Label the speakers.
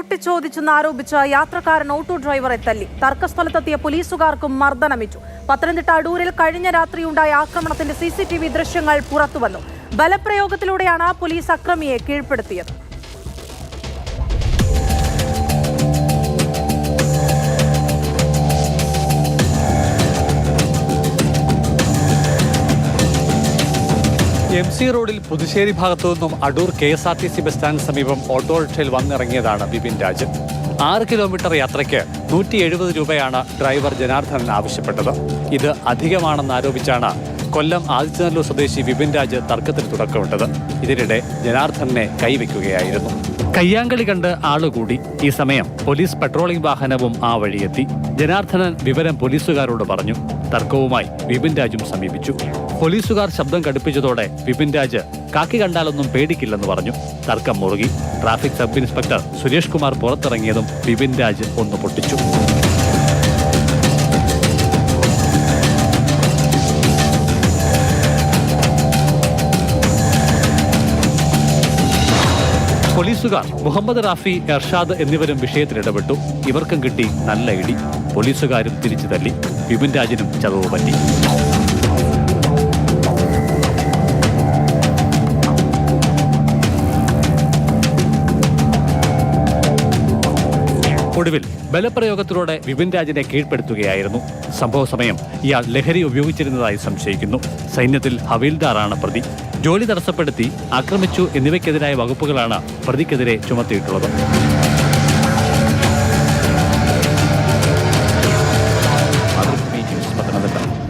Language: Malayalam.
Speaker 1: ചവിട്ടിച്ചോദിച്ചെന്നാരോപിച്ച് യാത്രക്കാരൻ ഓട്ടോ ഡ്രൈവറെ തല്ലി. തർക്കസ്ഥലത്തെത്തിയ പോലീസുകാർക്കും മർദ്ദനമേറ്റു. പത്തനംതിട്ട അടൂരിൽ കഴിഞ്ഞ രാത്രിയുണ്ടായ ആക്രമണത്തിന്റെ CCTV ദൃശ്യങ്ങൾ പുറത്തുവന്നു. ബലപ്രയോഗത്തിലൂടെയാണ് പോലീസ് അക്രമിയെ കീഴ്പ്പെടുത്തിയത്.
Speaker 2: MC റോഡിൽ പുതുശ്ശേരി ഭാഗത്തു നിന്നും അടൂർ KSRTC ബസ് സ്റ്റാൻഡിന് സമീപം ഓട്ടോറിക്ഷയിൽ വന്നിറങ്ങിയതാണ് വിപിൻ രാജ്. 6 കിലോമീറ്റർ യാത്രയ്ക്ക് 170 രൂപയാണ് ഡ്രൈവർ ജനാർദ്ദനൻ ആവശ്യപ്പെട്ടത്. ഇത് അധികമാണെന്നാരോപിച്ചാണ് കൊല്ലം ആദിത്യനല്ലൂർ സ്വദേശി വിപിൻ രാജ് തർക്കത്തിന് തുടക്കമിട്ടത്. ഇതിനിടെ ജനാർദ്ദനെ കൈവയ്ക്കുകയായിരുന്നു. കയ്യാങ്കളി കണ്ട് ആളുകൂടി. ഈ സമയം പോലീസ് പെട്രോളിംഗ് വാഹനവും ആ വഴിയെത്തി. ജനാർദ്ദനൻ വിവരം പോലീസുകാരോട് പറഞ്ഞു. തർക്കവുമായി വിപിൻ രാജും സമീപിച്ചു. പോലീസുകാർ ശബ്ദം കടുപ്പിച്ചതോടെ വിപിൻ രാജ് കാക്കി കണ്ടാലൊന്നും പേടിക്കില്ലെന്ന് പറഞ്ഞു. തർക്കം മുറുകി. Traffic sub inspector Suresh Kumar പുറത്തിറങ്ങിയതും വിപിൻ രാജ് ഒന്ന് പൊട്ടിച്ചു. പോലീസുകാർ മുഹമ്മദ് റാഫി, എർഷാദ് എന്നിവരും വിഷയത്തിൽ ഇടപെട്ടു. ഇവർക്കും കിട്ടി നല്ല ഇടി. പോലീസുകാരും തിരിച്ചു തല്ലി. വിപിൻ രാജിനും ചതവ് പറ്റി. ഒടുവിൽ ബലപ്രയോഗത്തിലൂടെ വിപിൻ രാജിനെ കീഴ്പ്പെടുത്തുകയായിരുന്നു. സംഭവ സമയം ഇയാൾ ലഹരി ഉപയോഗിച്ചിരുന്നതായി സംശയിക്കുന്നു. സൈന്യത്തിൽ ഹവീൽദാറാണ് പ്രതി. ജോലി തടസ്സപ്പെടുത്തി, ആക്രമിച്ചു എന്നിവയ്ക്കെതിരായ വകുപ്പുകളാണ് പ്രതിക്കെതിരെ ചുമത്തിയിട്ടുള്ളത്.